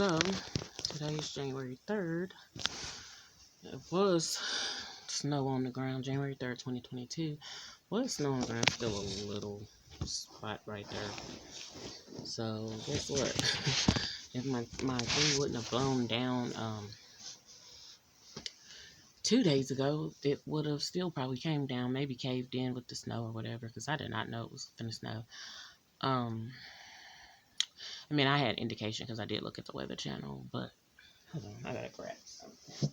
So, today is January 3rd. It was snow on the ground, January 3rd, 2022. Was snow on the ground, still a little spot right there. So, guess what? If my thing wouldn't have blown down 2 days ago, it would have still probably came down, maybe caved in with the snow or whatever, because I did not know it was finna snow. I mean, I had indication because I did look at the Weather Channel, but hold on, I gotta grab something.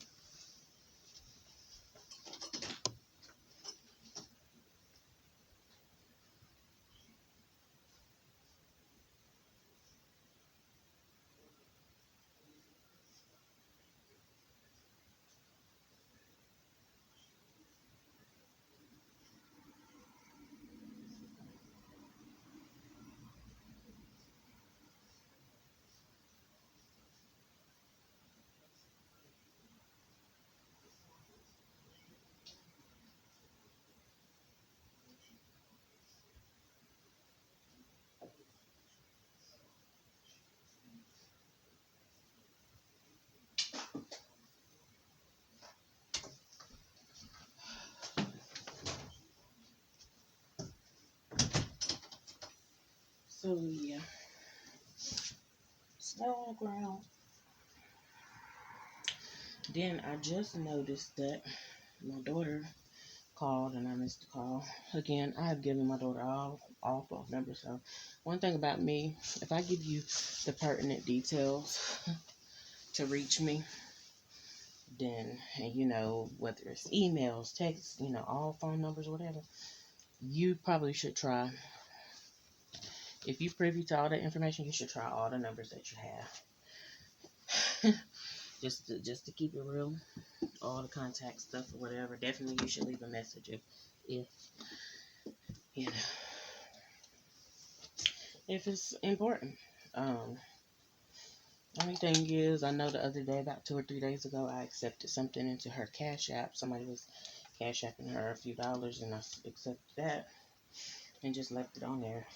So yeah, snow on the ground. Then I just noticed that my daughter called and I missed the call. Again, I have given my daughter all phone numbers. So one thing about me, if I give you the pertinent details to reach me, then, and whether it's emails, texts, all phone numbers, whatever, you probably should try. If you're privy to all that information, you should try all the numbers that you have. just to keep it real, all the contact stuff or whatever. Definitely, you should leave a message if you know if it's important. Only thing is, I know the other day, about 2 or 3 days ago, I accepted something into her Cash App. Somebody was Cash Apping her a few dollars, and I accepted that and just left it on there.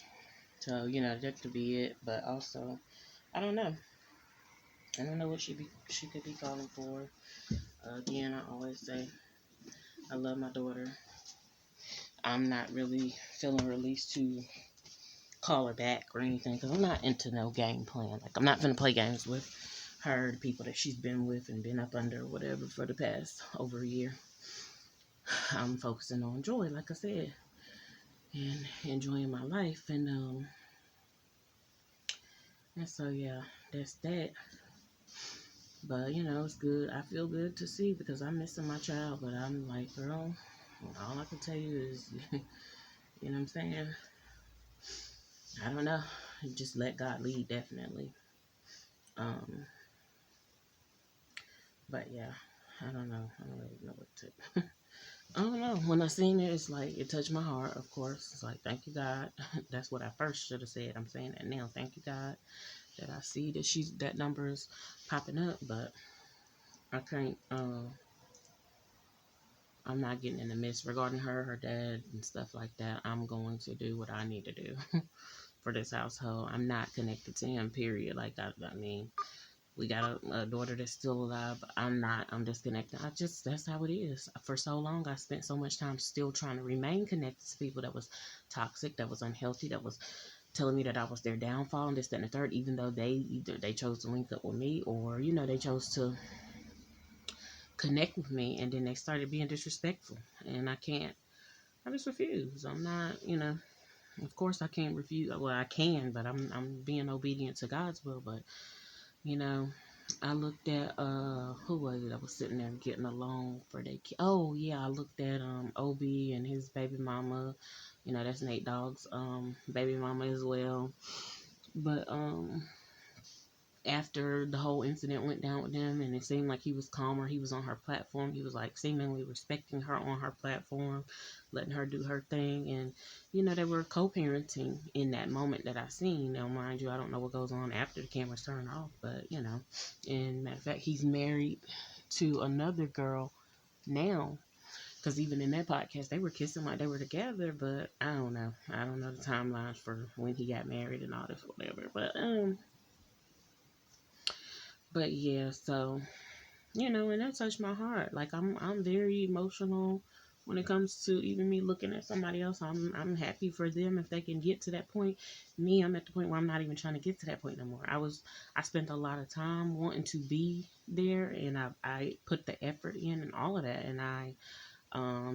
So that could be it. But also, I don't know. I don't know what she could be calling for. Again, I always say I love my daughter. I'm not really feeling released to call her back or anything because I'm not into no game plan. Like, I'm not gonna play games with her, the people that she's been with and been up under or whatever for the past over a year. I'm focusing on joy, like I said, and enjoying my life. And so yeah, that's that. But it's good. I feel good to see because I'm missing my child. But I'm like, girl, all I can tell you is, you know what I'm saying? I don't know. Just let God lead, definitely. Um, but yeah, I don't know. I don't really know what to. I don't know. When I seen it, it's like it touched my heart. Of course, it's like thank you God. That's what I first should have said. I'm saying that now. Thank you God that I see that that number is popping up, but I can't. I'm not getting in the midst regarding her dad, and stuff like that. I'm going to do what I need to do for this household. I'm not connected to him. Period. Like I mean, we got a daughter that's still alive. But I'm not. I'm disconnected. That's how it is. For so long, I spent so much time still trying to remain connected to people that was toxic, that was unhealthy, that was telling me that I was their downfall and this, that, and the third, even though either they chose to link up with me or, they chose to connect with me, and then they started being disrespectful. And I just refuse. I'm not, of course I can't refuse. Well, I can, but I'm being obedient to God's will. But, you know, I looked at who was it? I was sitting there getting a loan for their kid. Oh yeah, I looked at Obi and his baby mama. That's Nate Dogg's baby mama as well. But after the whole incident went down with them, and it seemed like he was calmer, he was on her platform, he was like seemingly respecting her on her platform, letting her do her thing. And they were co-parenting in that moment that I seen. Now mind you, I don't know what goes on after the cameras turn off, but and matter of fact, he's married to another girl now, because even in that podcast they were kissing like they were together. But I don't know the timelines for when he got married and all this whatever. But But yeah, so and that touched my heart. Like I'm very emotional when it comes to even me looking at somebody else. I'm happy for them if they can get to that point. Me, I'm at the point where I'm not even trying to get to that point no more. I spent a lot of time wanting to be there, and I put the effort in and all of that. And I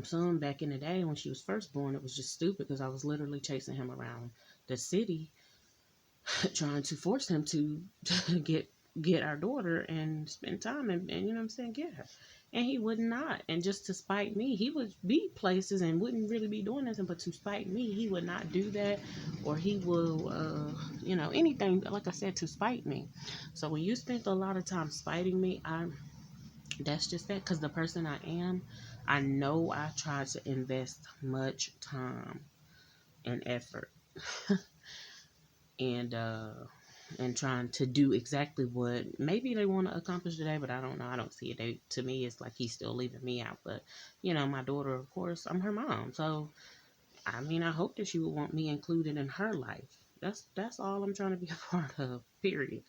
son back in the day when she was first born, it was just stupid because I was literally chasing him around the city trying to force him to get our daughter and spend time and you know what I'm saying, get her. And he would not. And just to spite me, he would be places and wouldn't really be doing nothing, but to spite me, he would not do that. Or he will anything, like I said, to spite me. So when you spend a lot of time spiting me, that's just that, because the person I am, I know I try to invest much time and effort and trying to do exactly what maybe they want to accomplish today, but I don't know. I don't see it. To me, it's like he's still leaving me out. But my daughter, of course, I'm her mom, so I mean, I hope that she would want me included in her life. That's all I'm trying to be a part of. Period.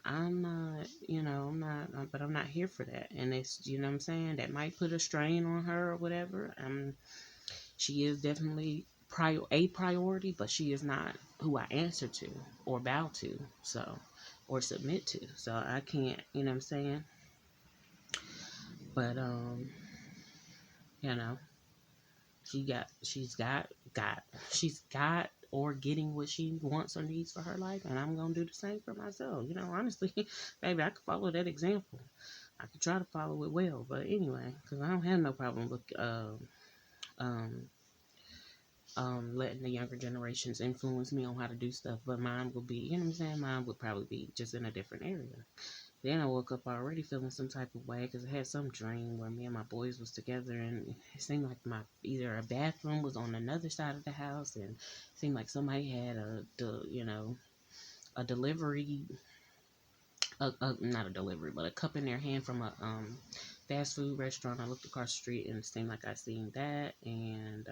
I'm not, I'm not, but I'm not here for that. And it's, what I'm saying, that might put a strain on her or whatever. She is definitely a priority, but she is not who I answer to or bow to, so, or submit to. So I can't, what I'm saying. But you know, she's got or getting what she wants or needs for her life, and I'm gonna do the same for myself. Honestly, baby, I could follow that example. I could try to follow it well, but anyway, because I don't have no problem with um letting the younger generations influence me on how to do stuff. But mine would be, what I'm saying, mine would probably be just in a different area. Then I woke up already feeling some type of way because I had some dream where me and my boys was together, and it seemed like either a bathroom was on another side of the house, and it seemed like somebody had a delivery, not a delivery, but a cup in their hand from a fast food restaurant. I looked across the street and it seemed like I seen that, and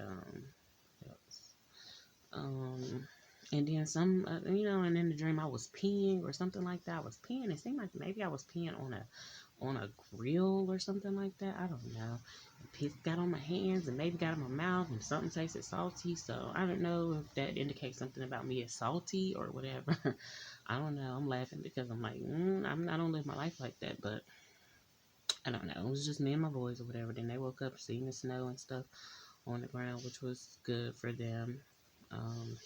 Um, and then some, and in the dream I was peeing or something like that. I was peeing. It seemed like maybe I was peeing on a grill or something like that. I don't know. And piss got on my hands and maybe got in my mouth and something tasted salty. So I don't know if that indicates something about me as salty or whatever. I don't know. I'm laughing because I'm like, I don't live my life like that, but I don't know. It was just me and my boys or whatever. Then they woke up seeing the snow and stuff on the ground, which was good for them. Um,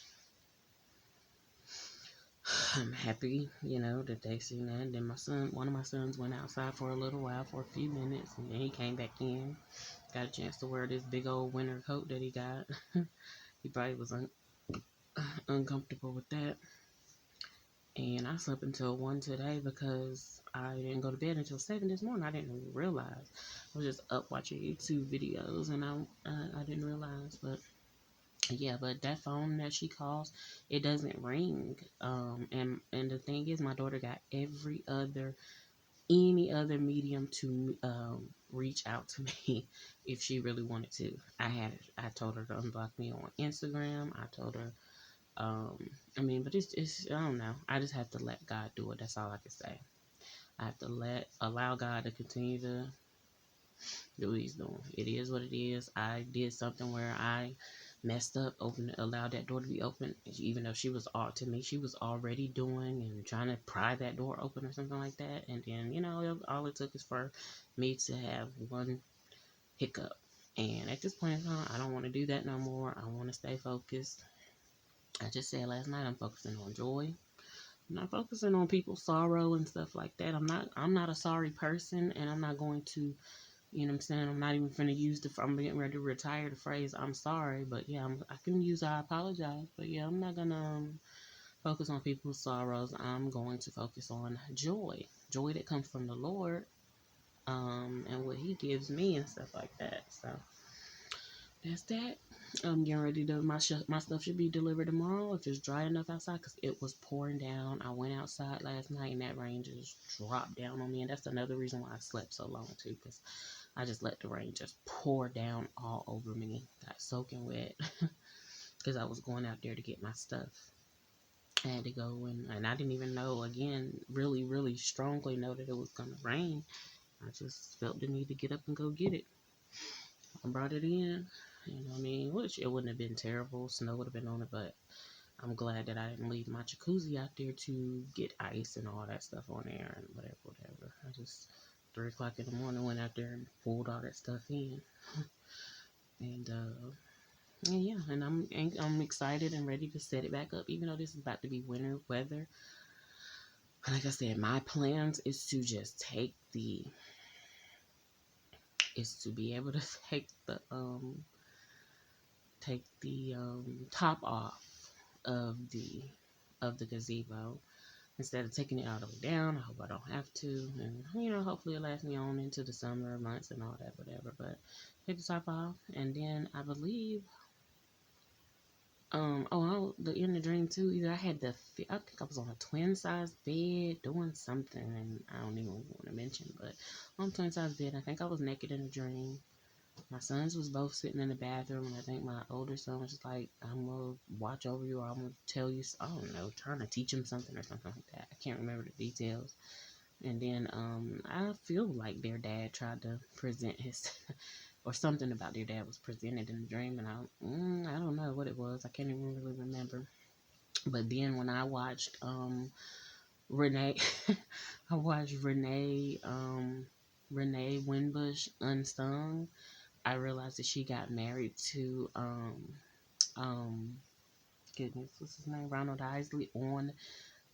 I'm happy, that they seen that. And then one of my sons went outside for a little while, for a few minutes, and then he came back in. Got a chance to wear this big old winter coat that he got. He probably was uncomfortable with that. And I slept until 1 today because I didn't go to bed until 7 this morning. I didn't realize. I was just up watching YouTube videos, and I didn't realize. But yeah, but that phone that she calls, it doesn't ring. And the thing is, my daughter got any other medium to reach out to me if she really wanted to. I told her to unblock me on Instagram. I told her, but it's I don't know. I just have to let God do it. That's all I can say. I have to allow God to continue to do what he's doing. It is what it is. I did something where I messed up, allowed that door to be open, even though she was to me, she was already doing and trying to pry that door open or something like that. And then, all it took is for me to have one hiccup. And at this point in time, I don't want to do that no more. I want to stay focused. I just said last night, I'm focusing on joy. I'm not focusing on people's sorrow and stuff like that. I'm not a sorry person, and I'm not going to, what I'm saying? I'm not even going to use I'm getting ready to retire the phrase, I'm sorry. But yeah, I can use I apologize. But yeah, I'm not going to focus on people's sorrows. I'm going to focus on joy. Joy that comes from the Lord, and what he gives me and stuff like that. So that's that. I'm getting ready to, my stuff should be delivered tomorrow if it's dry enough outside, because it was pouring down. I went outside last night and that rain just dropped down on me. And that's another reason why I slept so long too, because I just let the rain just pour down all over me. Got soaking wet because I was going out there to get my stuff. I had to go, and I didn't even know, again, really, really strongly know that it was going to rain. I just felt the need to get up and go get it. I brought it in, you know what I mean? Which it wouldn't have been terrible. Snow would have been on it, but I'm glad that I didn't leave my jacuzzi out there to get ice and all that stuff on there and whatever. I just 3 o'clock in the morning went out there and pulled all that stuff in, and yeah, and I'm excited and ready to set it back up, even though this is about to be winter weather. Like I said, my plans is to be able to take the top off of the gazebo instead of taking it all the way down. I hope I don't have to, and hopefully it lasts me on into the summer months and all that, whatever. But take the top off, and then I believe, in the dream too. Either I think I was on a twin size bed doing something, and I don't even want to mention, but on a twin size bed, I think I was naked in the dream. My sons was both sitting in the bathroom, and I think my older son was just like, I'm gonna watch over you, or I'm gonna tell you, I don't know, trying to teach him something or something like that. I can't remember the details. And then I feel like their dad tried to present his, or something about their dad was presented in the dream, and I don't know what it was. I can't even really remember. But then when I watched Renee, I watched Renee Winbush Unsung. I realized that she got married to um goodness, what's his name? Ronald Isley on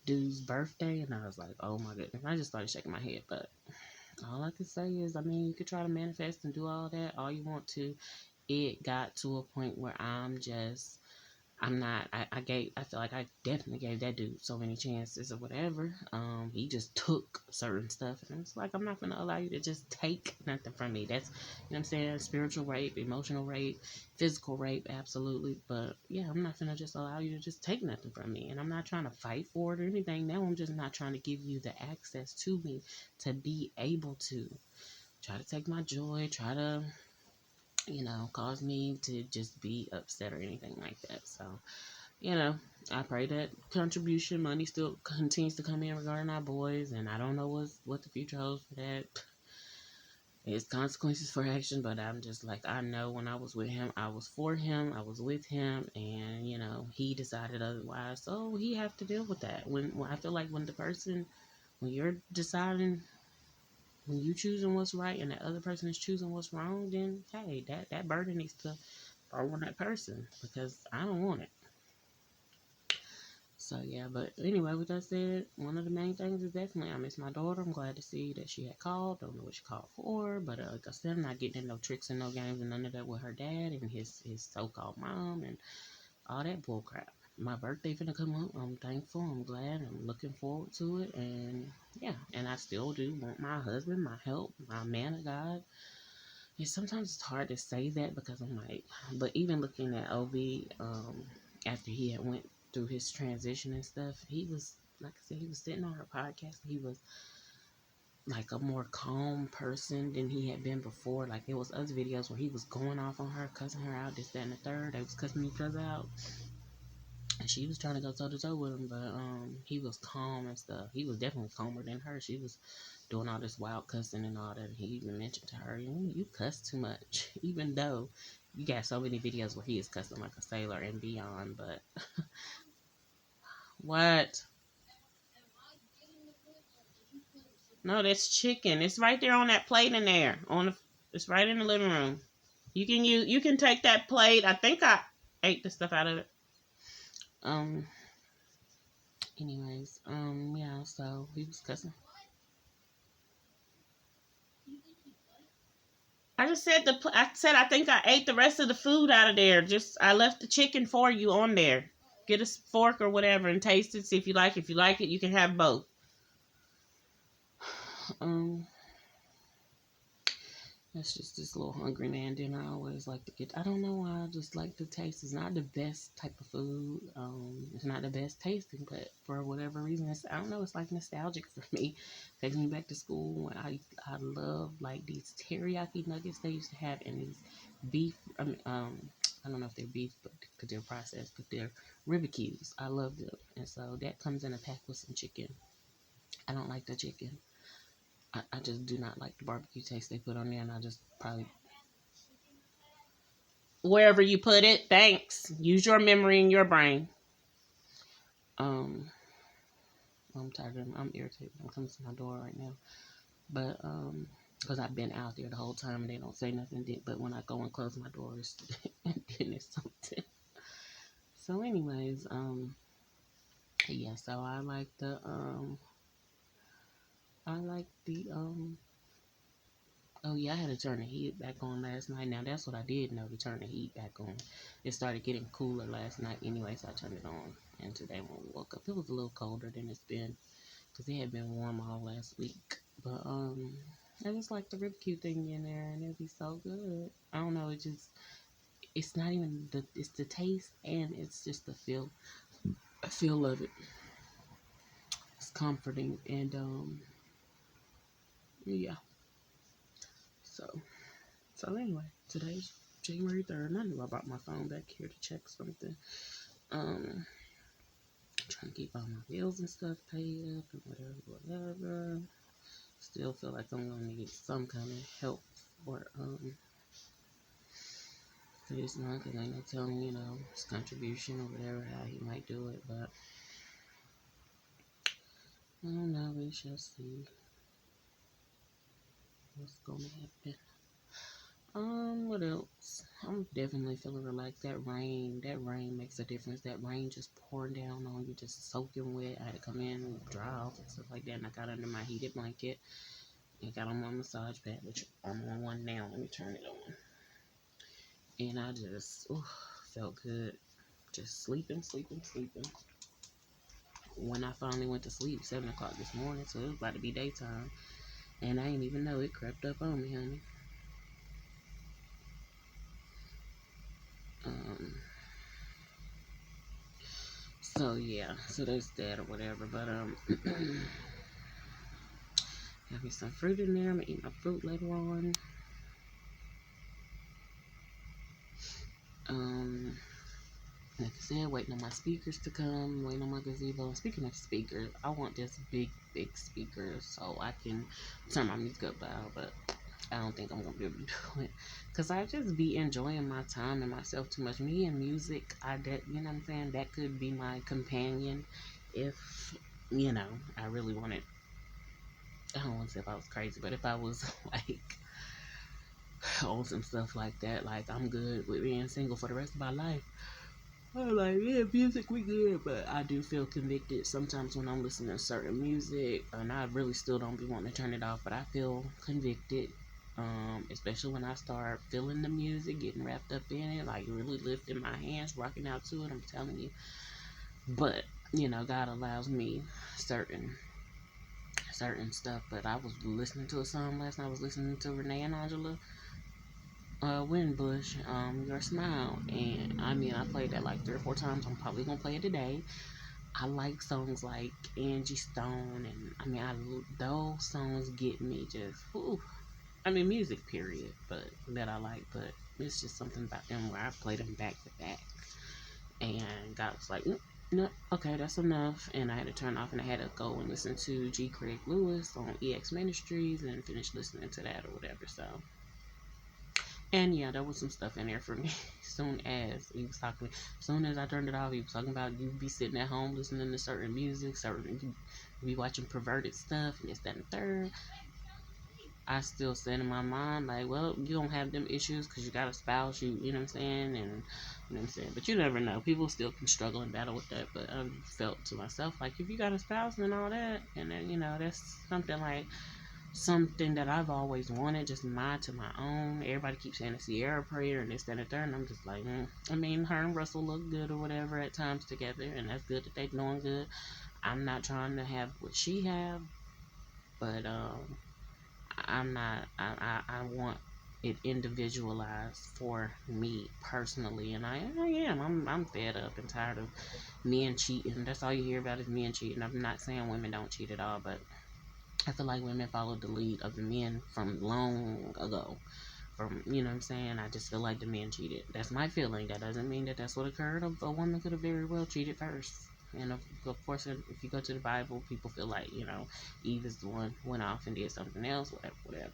dude's birthday, and I was like, oh my goodness. I just started shaking my head, but all I can say is, I mean, you could try to manifest and do all that all you want to. It got to a point where I'm not. I feel like I definitely gave that dude so many chances or whatever. He just took certain stuff, and it's like, I'm not gonna allow you to just take nothing from me. That's, what I'm saying. Spiritual rape, emotional rape, physical rape, absolutely. But yeah, I'm not gonna just allow you to just take nothing from me, and I'm not trying to fight for it or anything. Now I'm just not trying to give you the access to me to be able to try to take my joy, try to cause me to just be upset or anything like that. So I pray that contribution money still continues to come in regarding our boys, and I don't know what the future holds for that. It's consequences for action, but I'm just like, I know when I was with him, I was for him, I was with him, and he decided otherwise, so he have to deal with that. When I feel like when you're deciding, when you choosing what's right, and the other person is choosing what's wrong, then hey, that burden needs to fall on that person, because I don't want it. So yeah, but anyway, with that said, one of the main things is definitely I miss my daughter. I'm glad to see that she had called. Don't know what she called for, but like I said, I'm not getting in no tricks and no games and none of that with her dad and his so-called mom and all that bull crap. My birthday finna come up. I'm thankful. I'm glad. I'm looking forward to it, and yeah, and I still do want my husband, my help, my man of God. And sometimes it's hard to say that because I'm like, but even looking at Ov, after he had went through his transition and stuff, he was, like I said, he was sitting on her podcast. He was like a more calm person than he had been before. Like there was other videos where he was going off on her, cussing her out, this, that, and the third. They was cussing each other out, and she was trying to go toe to toe with him, but he was calm and stuff. He was definitely calmer than her. She was doing all this wild cussing and all that. And he even mentioned to her, you cuss too much, even though you got so many videos where he is cussing like a sailor and beyond. But what? No, that's chicken. It's right there on that plate in there. It's right in the living room. You can take that plate. I think I ate the stuff out of it. Um. Anyways. Yeah. So he was cussing. I just said I said I think I ate the rest of the food out of there. Just I left the chicken for you on there. Get a fork or whatever and taste it. See if you like it. If you like it, you can have both. Um, that's just this little hungry man dinner. I always like to get. I don't know why. I just like the taste. It's not the best type of food. It's not the best tasting, but for whatever reason, I don't know. It's like nostalgic for me. Takes me back to school. I love like these teriyaki nuggets they used to have, and these beef. I don't know if they're beef, but because they're processed, but they're ribbicues. I love them, and so that comes in a pack with some chicken. I don't like the chicken. I just do not like the barbecue taste they put on there, and I just probably wherever you put it. Thanks. Use your memory and your brain. Um, I'm tired of them. I'm irritated. I'm coming to my door right now, but because I've been out there the whole time and they don't say nothing. But when I go and close my doors, then it's something. So, anyways, yeah. So I like the Oh yeah, I had to turn the heat back on last night. Now that's what I did know to turn the heat back on. It started getting cooler last night anyway, so I turned it on. And today when we woke up, it was a little colder than it's been because it had been warm all last week. But I just like the ribcage thing in there, and it'd be so good. I don't know, it's not even it's the taste, and it's just the feel of it. It's comforting, and yeah. So anyway, today's January 3rd, and I knew I brought my phone back here to check something. Um, trying to keep all my bills and stuff paid up and whatever. Still feel like I'm gonna need some kind of help for this month, because ain't no telling, his contribution or whatever, how he might do it, but I don't know, we shall see what's gonna happen. What else? I'm definitely feeling relaxed. That rain makes a difference. That rain just pouring down on you, just soaking wet. I had to come in and dry off and stuff like that, and I got under my heated blanket and got on my massage pad, which I'm on one now. Let me turn it on. And I just felt good. Just sleeping. When I finally went to sleep, 7 o'clock this morning, so it was about to be daytime. And I didn't even know it crept up on me, honey. So yeah, so there's that or whatever. But have me some fruit in there. I'm gonna eat my fruit later on. Like I said, waiting on my speakers to come, waiting on my gazebo. Speaking of speakers, I want this big speaker so I can turn my music up loud, but I don't think I'm gonna be able to do it because I just be enjoying my time and myself too much. Me and music, you know what I'm saying? That could be my companion if I really wanted. I don't want to say if I was crazy, but if I was like on some stuff like that, like I'm good with being single for the rest of my life. I'm like, yeah, music, we good, but I do feel convicted sometimes when I'm listening to certain music, and I really still don't be wanting to turn it off, but I feel convicted, especially when I start feeling the music, getting wrapped up in it, like really lifting my hands, rocking out to it, I'm telling you. But, God allows me certain stuff, but I was listening to a song last night. I was listening to Renee and Angela Winbush, Your Smile, and I mean, I played that like 3 or 4 times. I'm probably gonna play it today. I like songs like Angie Stone, and I mean, those songs get me just, whew. I mean, music period, but that I like, but it's just something about them where I play them back to back, and God was like, no, okay, that's enough, and I had to turn off, and I had to go and listen to G. Craig Lewis on EX Ministries, and finish listening to that or whatever. So, and yeah, there was some stuff in there for me. Soon as I turned it off, he was talking about you be sitting at home listening to certain music, you be watching perverted stuff, and this, that, and the third. I still said in my mind, like, well, you don't have them issues because you got a spouse, you know what I'm saying, and you know what I'm saying. But you never know. People still can struggle and battle with that. But I felt to myself, like, if you got a spouse and all that, and then, that's something that I've always wanted, just mine to my own. Everybody keeps saying the Sierra prayer and this, that, and the third, and I'm just like, I mean, her and Russell look good or whatever at times together, and that's good that they doing good. I'm not trying to have what she have, but I'm not. I want it individualized for me personally, and I am. I'm fed up and tired of men cheating. That's all you hear about is men cheating. I'm not saying women don't cheat at all, but I feel like women followed the lead of the men from long ago. From, you know what I'm saying? I just feel like the men cheated. That's my feeling. That doesn't mean that that's what occurred. A woman could have very well cheated first. And of course, if you go to the Bible, people feel like, Eve is the one who went off and did something else, whatever.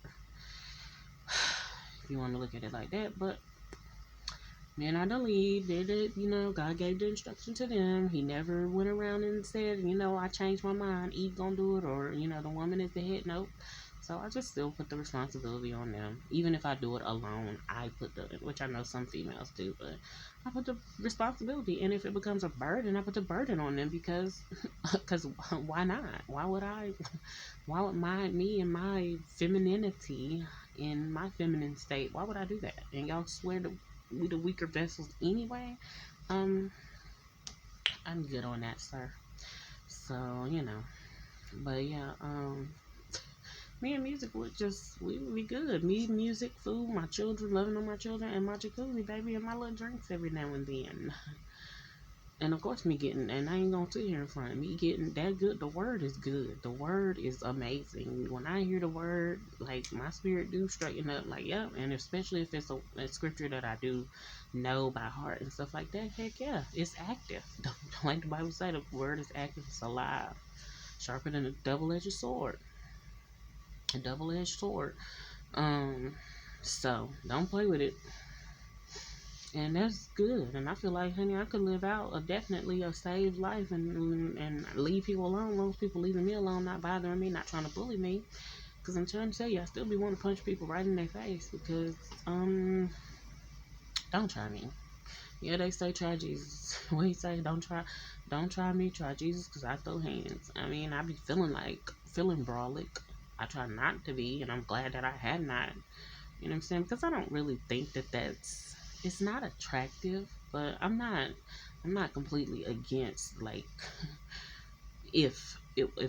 If you want to look at it like that, but men are the lead. Did it, God gave the instruction to them. He never went around and said, I changed my mind. Eve gonna do it, or the woman is the head. Nope. So I just still put the responsibility on them. Even if I do it alone, I put which I know some females do, but I put the responsibility. And if it becomes a burden, I put the burden on them because why not? Why would me and my femininity in my feminine state, why would I do that? And y'all swear to we the weaker vessels anyway. I'm good on that, sir. So, but yeah, me and music we would be good. Me, music, food, my children, loving on my children, and my jacuzzi, baby, and my little drinks every now and then. And of course, and I ain't gonna sit here in front of me getting that good. The word is good. The word is amazing. When I hear the word, like, my spirit do straighten up, like, yeah. And especially if it's a scripture that I do know by heart and stuff like that, heck yeah, it's active. Like the Bible says, the word is active, it's alive, sharper than a double-edged sword. A double-edged sword. So don't play with it. And that's good. And I feel like, honey, I could live out definitely a saved life and leave people alone. Those people leaving me alone, not bothering me, not trying to bully me. Because I'm trying to tell you, I still be wanting to punch people right in their face. Because, don't try me. Yeah, they say try Jesus. What he say? Don't try me, try Jesus, because I throw hands. I mean, I be feeling brawlic. I try not to be, and I'm glad that I had not. You know what I'm saying? Because I don't really think it's not attractive, but I'm not completely against, like, if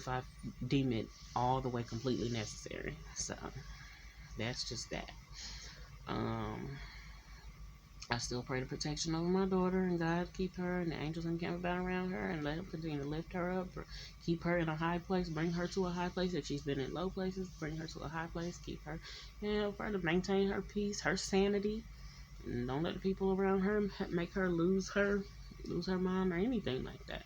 I deem it all the way completely necessary. So that's just that. I still pray the protection over my daughter, and God keep her, and the angels encamp about around her, and let him continue to lift her up, or keep her in a high place, bring her to a high place. If she's been in low places, bring her to a high place, keep her, help her to maintain her peace, her sanity, and don't let the people around her make her lose her mind or anything like that.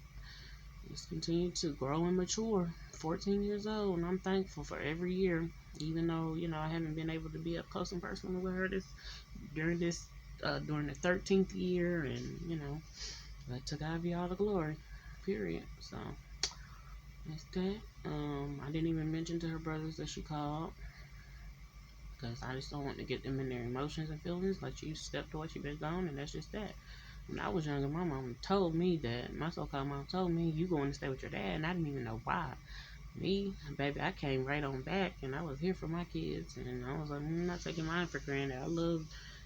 Just continue to grow and mature. 14 years old, and I'm thankful for every year, even though I haven't been able to be up close and personal with her during the 13th year, and but to God be all the glory. Period. So that's that. I didn't even mention to her brothers that she called, because I just don't want to get them in their emotions and feelings. Like, you stepped away, she been gone, and that's just that. When I was younger, my mom told me that, my so-called mom told me, you going to stay with your dad, and I didn't even know why. Me, baby, I came right on back, and I was here for my kids, and I was like, I'm not taking mine for granted. I love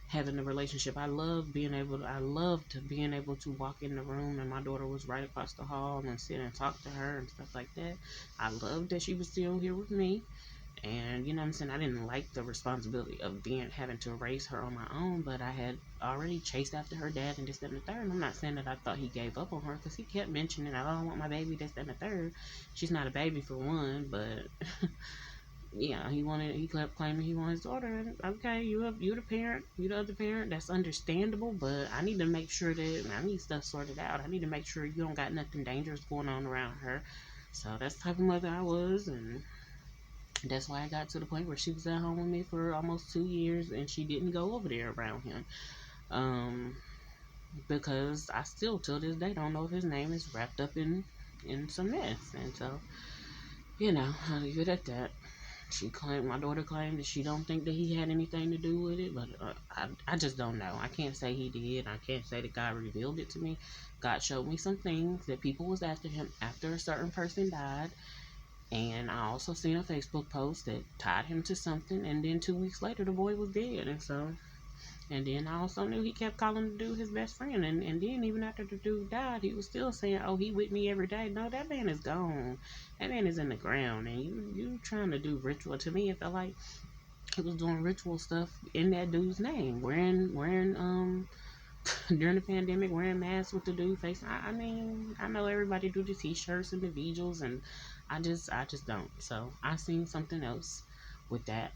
having a relationship. I loved being able to walk in the room, and my daughter was right across the hall, and sit and talk to her and stuff like that. I loved that she was still here with me. And you know what I'm saying, I didn't like the responsibility of having to raise her on my own, but I had already chased after her dad and this, that, and the third. And I'm not saying that I thought he gave up on her, because he kept mentioning, I don't want my baby, this, that, and the third. She's not a baby for one, but yeah, he kept claiming he wanted his daughter. And okay, you the parent, you the other parent, that's understandable, but I need to make sure that I need stuff sorted out. I need to make sure you don't got nothing dangerous going on around her. So that's the type of mother I was, and that's why I got to the point where she was at home with me for almost 2 years, and she didn't go over there around him. Because I still, till this day, don't know if his name is wrapped up in some mess. And so, I'll leave it at that. My daughter claimed that she don't think that he had anything to do with it, but I just don't know. I can't say he did. I can't say that God revealed it to me. God showed me some things that people was after him after a certain person died. And I also seen a Facebook post that tied him to something, and then 2 weeks later the boy was dead. And then I also knew he kept calling the dude his best friend, and then even after the dude died, he was still saying, oh, he with me every day. No, that man is gone. That man is in the ground, and you trying to do ritual. To me, it felt like he was doing ritual stuff in that dude's name, wearing during the pandemic, wearing masks with the dude face. I mean, I know everybody do the t-shirts and the visuals, and I just don't. So I seen something else with that.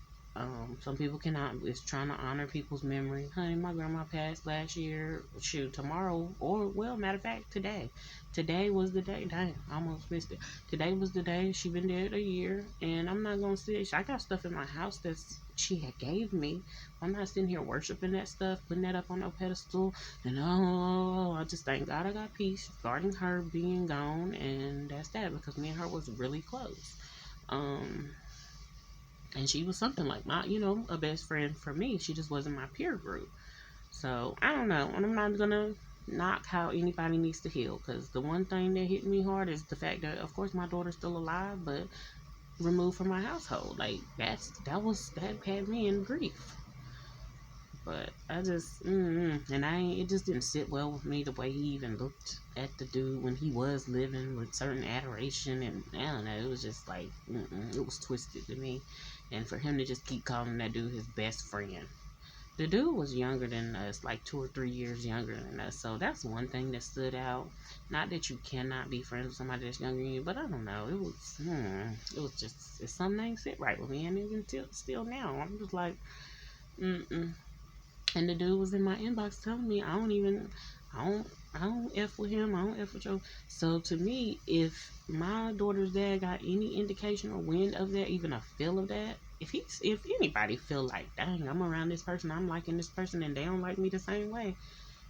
Some people cannot. It's trying to honor people's memory. Honey, my grandma passed last year. Shoot, tomorrow, or well, matter of fact, today. Today was the day. Dang, I almost missed it. Today was the day. She been dead a year, and I'm not gonna sit. I got stuff in my house that she had gave me. I'm not sitting here worshiping that stuff, putting that up on no pedestal. And I just thank God I got peace regarding her being gone, and that's that because me and her was really close. Um, and she was something like a best friend for me. She just wasn't my peer group. So I don't know, and I'm not gonna knock how anybody needs to heal, because the one thing that hit me hard is the fact that, of course, my daughter's still alive, but removed from my household. Like that had me in grief. But I just, and it just didn't sit well with me the way he even looked at the dude when he was living with certain adoration, and I don't know, it was just like, it was twisted to me, and for him to just keep calling that dude his best friend. The dude was younger than us, like 2 or 3 years younger than us, so that's one thing that stood out. Not that you cannot be friends with somebody that's younger than you, but I don't know, it was just, it's something that ain't sit right with me, and even still now, I'm just like, mm-mm. And the dude was in my inbox telling me I don't F with him, I don't F with you. So to me, if my daughter's dad got any indication or wind of that, even a feel of that, if anybody feel like, dang, I'm around this person, I'm liking this person, and they don't like me the same way,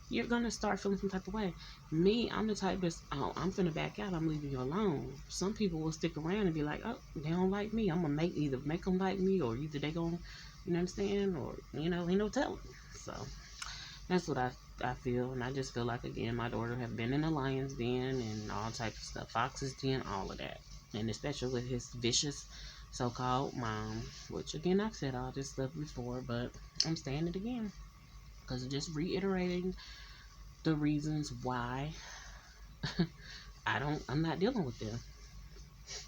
you're gonna start feeling some type of way. Me, I'm the type that's, I'm finna back out, I'm leaving you alone. Some people will stick around and be like, oh, they don't like me, I'm gonna either make them like me, or either they gonna, you know what I'm saying, or, ain't no telling. So that's what I feel, and I just feel like, again, my daughter have been in the lion's den and all types of stuff, fox's den, all of that, and especially with his vicious so-called mom, which, again, I've said all this stuff before, but I'm saying it again because just reiterating the reasons why I'm not dealing with them.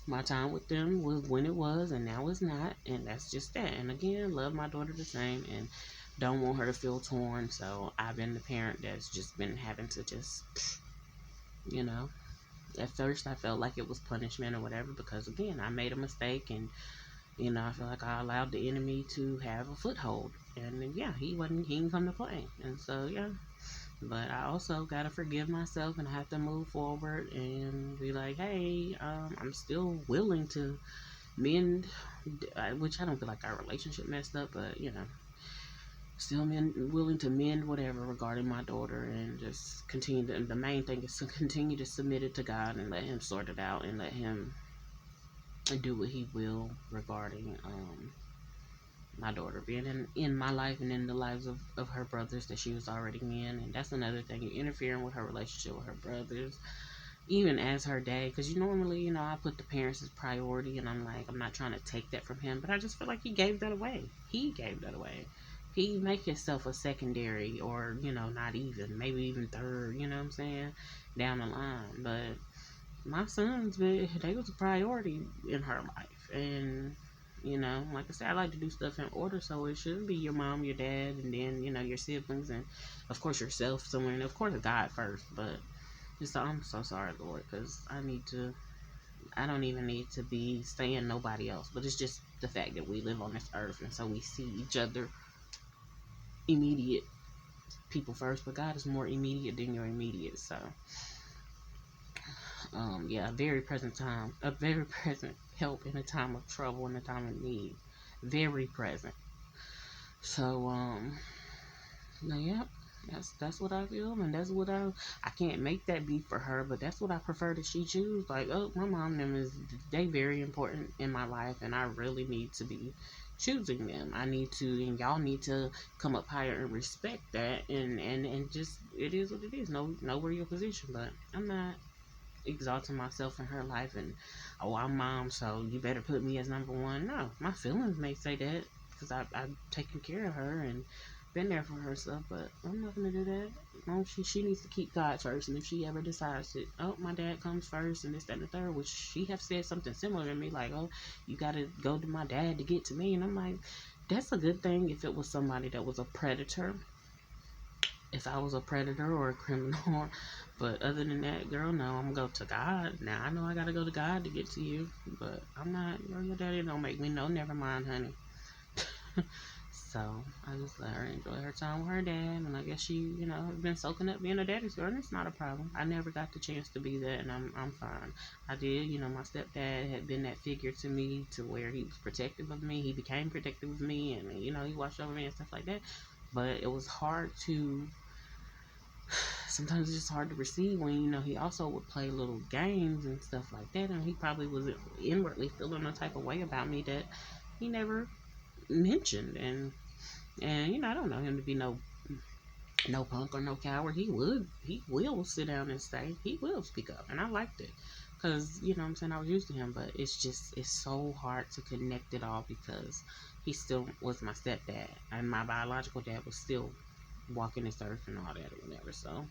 My time with them was when it was, and now it's not, and that's just that. And again, love my daughter the same, and don't want her to feel torn. So I've been the parent that's just been having to just, you know, at first I felt like it was punishment or whatever, because again, I made a mistake, and I feel like I allowed the enemy to have a foothold, and yeah, he didn't come to play, and so yeah. But I also gotta forgive myself, and I have to move forward and be like, hey, I'm still willing to mend, which I don't feel like our relationship messed up, but still willing to mend whatever regarding my daughter, and just continue the main thing is to continue to submit it to God and let him sort it out, and let him do what he will regarding my daughter being in my life and in the lives of her brothers that she was already in. And that's another thing, you're interfering with her relationship with her brothers, even as her dad, because normally, I put the parents as priority, and I'm like, I'm not trying to take that from him, but I just feel like he gave that away. He make himself a secondary, or not even, maybe even third, you know what I'm saying, down the line. But my sons, they was a priority in her life, and like I said, I like to do stuff in order, so it should be your mom, your dad, and then your siblings, and of course yourself somewhere, and of course God first. But I'm so sorry, Lord, because I don't even need to be saying nobody else, but it's just the fact that we live on this earth, and so we see each other, immediate people first, but God is more immediate than your immediate. So yeah, a very present help in a time of trouble, in a time of need, very present. So now, yeah, that's what I feel, and that's what I can't make that be for her, but that's what I prefer that she choose. Like, oh, my mom and them they very important in my life, and I really need to be choosing them. I need to, and y'all need to come up higher and respect that, and just, it is what it is. Know where your position, but I'm not exalting myself in her life, and oh, I'm mom, so you better put me as number one. No, my feelings may say that because I've taken care of her and been there for her stuff, but I'm not gonna do that. No, she needs to keep God first, and if she ever decides that, oh, my dad comes first and this, that, and the third, which she have said something similar to me, like, oh, you gotta go to my dad to get to me, and I'm like, that's a good thing if it was somebody that was a predator, if I was a predator or a criminal. But other than that, girl, no, I'm gonna go to God. Now I know I gotta go to God to get to you, but I'm not. Your daddy don't make me know. Never mind, honey. So I just let her enjoy her time with her dad, and I guess she, has been soaking up being a daddy's girl, and it's not a problem. I never got the chance to be that, and I'm fine. I did, my stepdad had been that figure to me, to where he was protective of me. He became protective of me, and he watched over me and stuff like that. But it was hard to. Sometimes it's just hard to receive when he also would play little games and stuff like that, and he probably was inwardly feeling a type of way about me that he never mentioned. And I don't know him to be no punk or no coward. He will sit down and say, he will speak up, and I liked it, because what I'm saying, I was used to him. But it's so hard to connect it all, because he still was my stepdad, and my biological dad was still walking this earth and all that or whatever. So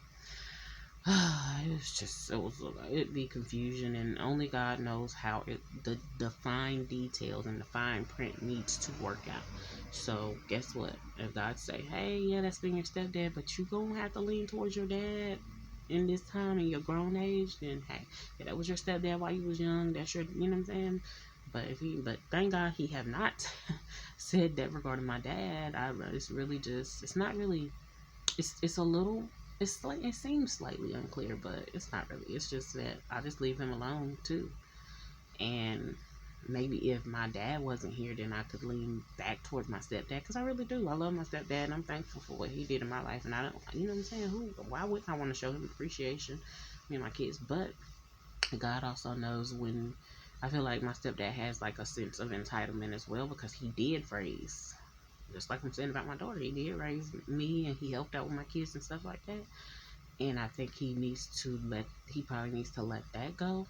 it'd be confusion, and only God knows how the fine details and the fine print needs to work out. So guess what? If God say, hey, yeah, that's been your stepdad, but you gonna have to lean towards your dad in this time in your grown age, then hey, yeah, that was your stepdad while you was young. That's your, what I'm saying. But thank God he have not said that regarding my dad. It's really just, it's not really, it's a little, it seems slightly unclear, but it's not really. It's just that I just leave him alone too. And maybe if my dad wasn't here, then I could lean back towards my stepdad, because I really do. I love my stepdad, and I'm thankful for what he did in my life. And I don't, what I'm saying, why wouldn't I want to show him appreciation, me and my kids? But God also knows when. I feel like my stepdad has like a sense of entitlement as well, because he did raise, just like I'm saying about my daughter, he did raise me, and he helped out with my kids and stuff like that. And I think he probably needs to let that go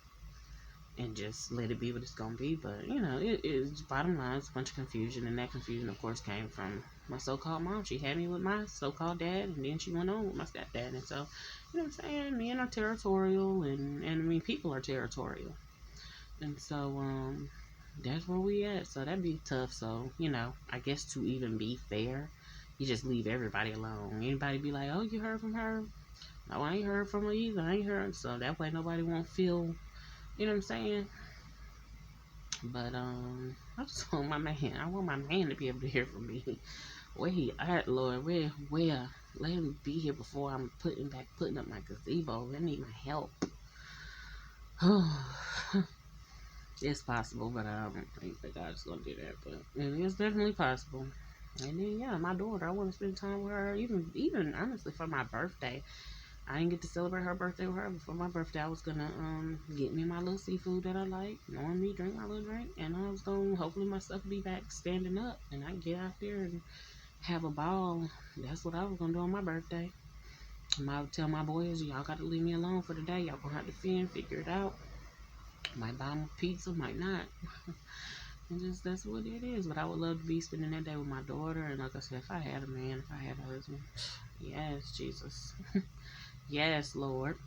and just let it be what it's gonna be. But it is, bottom line, it's a bunch of confusion, and that confusion, of course, came from my so-called mom. She had me with my so-called dad, and then she went on with my stepdad. And so, what I'm saying, men are territorial, and I mean, people are territorial, and so that's where we at. So that'd be tough. So I guess to even be fair, you just leave everybody alone. Anybody be like, oh, you heard from her? No, I ain't heard from her either. I ain't heard. So that way nobody won't feel, what I'm saying? But I just want my man. I want my man to be able to hear from me. Where he at, Lord? Where? Let him be here before I'm putting up my gazebo. I need my help. It's possible, but I don't think that God's gonna do that. But it is definitely possible. And then my daughter, I want to spend time with her. Even honestly, for my birthday, I didn't get to celebrate her birthday with her. But for my birthday, I was gonna get me my little seafood that I like, knowing me, drink my little drink, and I was gonna, hopefully my stuff be back standing up, and I can get out there and have a ball. That's what I was gonna do on my birthday. And I would tell my boys, y'all got to leave me alone for the day. Y'all gonna have to figure it out. Might buy them a pizza, might not. And just, that's what it is. But I would love to be spending that day with my daughter. And like I said, if I had a man, if I had a husband, yes, Jesus. Yes, Lord.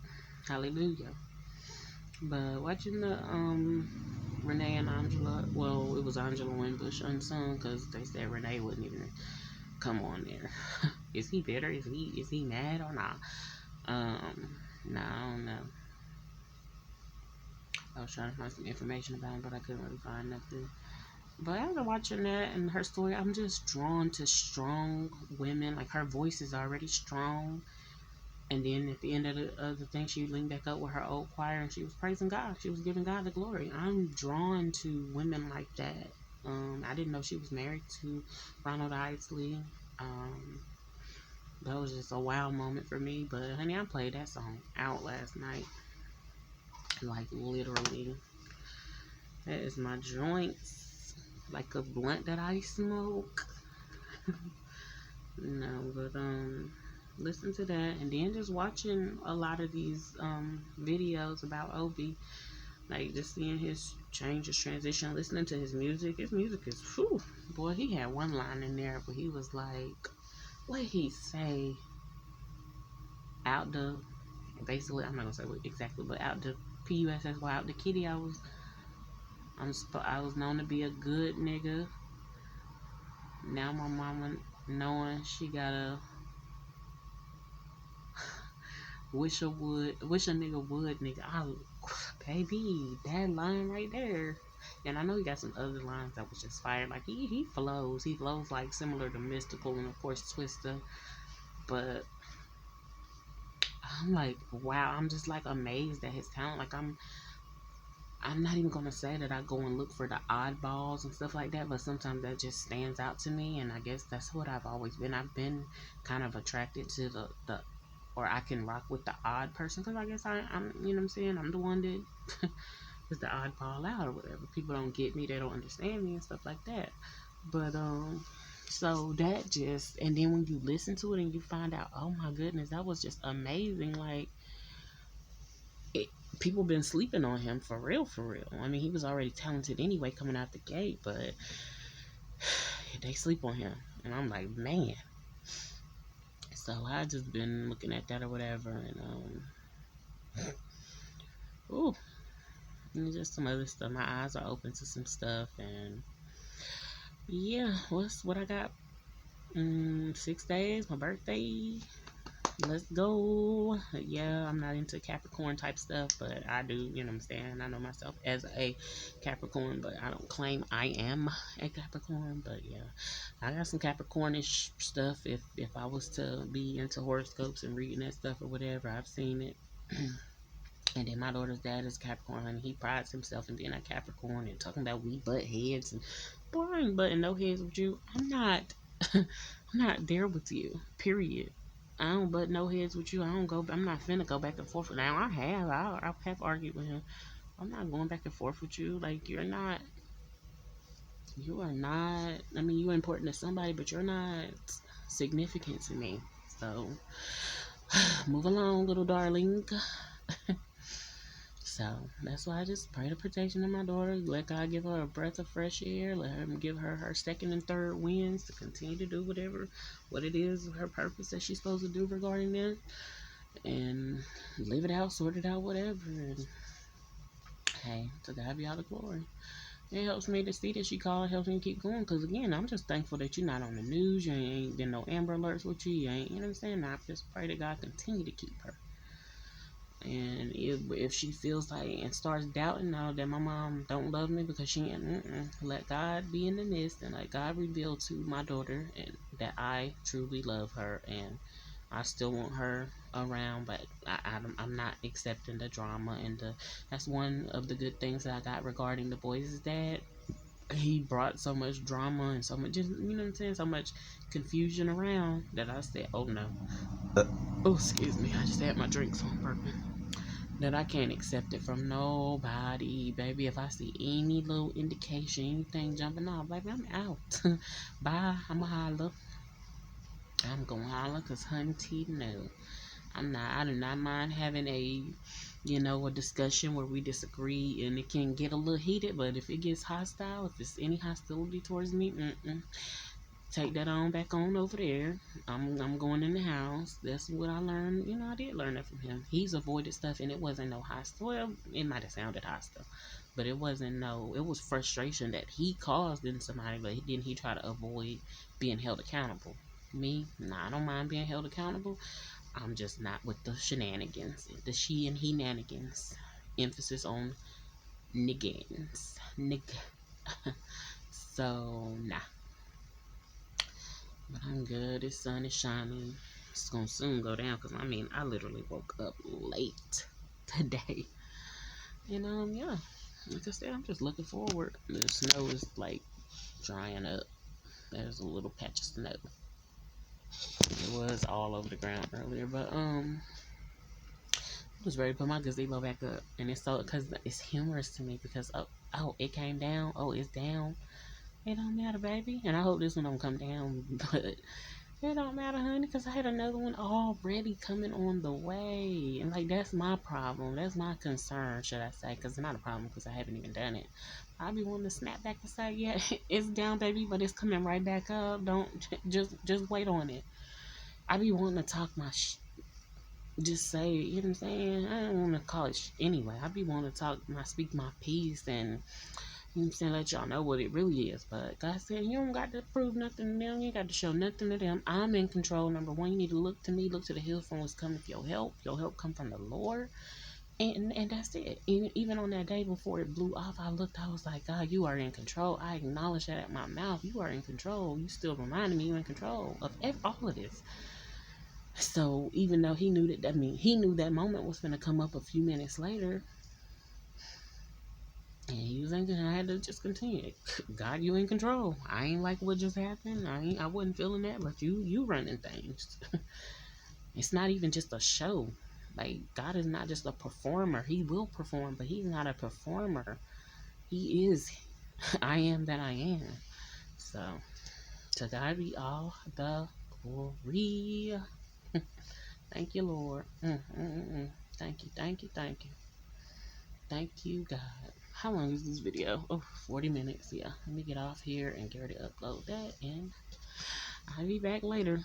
Hallelujah. But watching the Renee and Angela, well, it was Angela Winbush unsung, because they said Renee wouldn't even come on there. Is he bitter? Is he mad or not? No, I don't know. I was trying to find some information about him, but I couldn't really find nothing. But after watching that and her story, I'm just drawn to strong women. Like, her voice is already strong. And then at the end of the thing, she linked back up with her old choir, and she was praising God. She was giving God the glory. I'm drawn to women like that. I didn't know she was married to Ronald Isley. That was just a wow moment for me. But honey, I played that song out last night. Like, literally. That is my joints. Like a blunt that I smoke. No, but listen to that, and then just watching a lot of these videos about Obi, like just seeing his change, his transition, listening to his music. His music is, whew, boy, he had one line in there where he was like, what he say? Out the, basically, I'm not gonna say what exactly, but out the PUSSY, out the kitty, I was known to be a good nigga. Now my mama knowing she got a wish a nigga would, nigga. Oh, baby, that line right there. And I know he got some other lines that was just fire. Like he flows. He flows like similar to Mystical and of course Twista. But I'm like, wow, I'm just like amazed at his talent. Like I'm not even gonna say that I go and look for the oddballs and stuff like that, but sometimes that just stands out to me, and I guess that's what I've always been. I've been kind of attracted to the or I can rock with the odd person because I guess I'm you know what I'm saying, I'm the one that is the oddball out or whatever. People don't get me, they don't understand me and stuff like that. But so that just, and then when you listen to it and you find out, oh my goodness, that was just amazing. Like it, people been sleeping on him for real, for real. I mean, he was already talented anyway coming out the gate, but they sleep on him, and I'm like, man. So I just been looking at that or whatever, and ooh, and just some other stuff. My eyes are open to some stuff, and yeah, what I got? 6 days, my birthday. Let's go. Yeah, I'm not into Capricorn type stuff, but I do, you know what I'm saying? I know myself as a Capricorn, but I don't claim I am a Capricorn. But yeah, I got some Capricornish stuff. If I was to be into horoscopes and reading that stuff or whatever, I've seen it. And then my daughter's dad is Capricorn, and he prides himself in being a Capricorn and talking about we butt heads and boring butting no heads with you. I'm not. I'm not there with you. Period. I don't butt no heads with you. I don't go. I'm not finna go back and forth. Now I have. I have argued with him. I'm not going back and forth with you. Like you're not. You are not. I mean, you're important to somebody, but you're not significant to me. So move along, little darling. So that's why I just pray the protection of my daughter. Let God give her a breath of fresh air. Let him give her her second and third winds to continue to do what it is, her purpose that she's supposed to do regarding that. And live it out, sort it out, whatever. And hey, to God be all the glory. It helps me to see that she called, it helps me keep going. Because again, I'm just thankful that you're not on the news. You ain't been no Amber Alerts with you. You ain't, you know what I'm saying? I just pray that God continue to keep her. And if she feels like and starts doubting now that my mom don't love me because she ain't, let God be in the midst and let God reveal to my daughter and that I truly love her and I still want her around, but I'm not accepting the drama and that's one of the good things that I got regarding the boys' dad. He brought so much drama and so much, just, you know what I'm saying, so much confusion around that I said, oh no. Oh, excuse me, I just had my drink, so I'm burping. That I can't accept it from nobody, baby. If I see any little indication, anything jumping off, baby, I'm out. Bye. I'ma holler. I'm gonna holler because hunty, no. I do not mind having a discussion where we disagree and it can get a little heated, but if it gets hostile, if it's any hostility towards me, take that on back on over there. I'm going in the house. That's what I learned. I did learn that from him. He's avoided stuff and it wasn't no hostile. Well, it might have sounded hostile, but it wasn't no. It was frustration that he caused in somebody, but then he tried to avoid being held accountable. Me, nah, I don't mind being held accountable. I'm just not with the shenanigans, the she and he nanigans. Emphasis on niggins, nig. So nah. But I'm good. The sun is shining. It's gonna soon go down because I literally woke up late today. And yeah, like I said, I'm just looking forward. The snow is like drying up. There's a little patch of snow. It was all over the ground earlier, but I was ready to put my gazebo back up, and it's so because it's humorous to me because oh it came down. Oh, it's down. It don't matter, baby. And I hope this one don't come down, but it don't matter, honey, because I had another one already coming on the way. And, like, that's my problem. That's my concern, should I say, because it's not a problem because I haven't even done it. I be wanting to snap back and say, yeah, it's down, baby, but it's coming right back up. Don't, just wait on it. I be wanting to talk my just say it, you know what I'm saying? I don't want to call it anyway. I be wanting to speak my piece and you know what I'm saying? Let y'all know what it really is. But God said, you don't got to prove nothing to them. You ain't got to show nothing to them. I'm in control. Number one, you need to look to me, look to the hills from what's coming for your help. Your help come from the Lord. And that's it. Even on that day before it blew off, I looked, I was like, God, you are in control. I acknowledge that at my mouth. You are in control. You still reminding me you're in control of all of this. So even though he knew that, I mean, he knew that moment was going to come up a few minutes later, and he was thinking I had to just continue. God, you in control. I ain't like what just happened. I wasn't feeling that, but you running things. It's not even just a show. Like, God is not just a performer. He will perform, but he's not a performer. He is I am that I am. So to God be all the glory. Thank you, Lord. Thank you, thank you, thank you. Thank you, God. How long is this video? Oh, 40 minutes. Yeah. Let me get off here and get ready to upload that, and I'll be back later.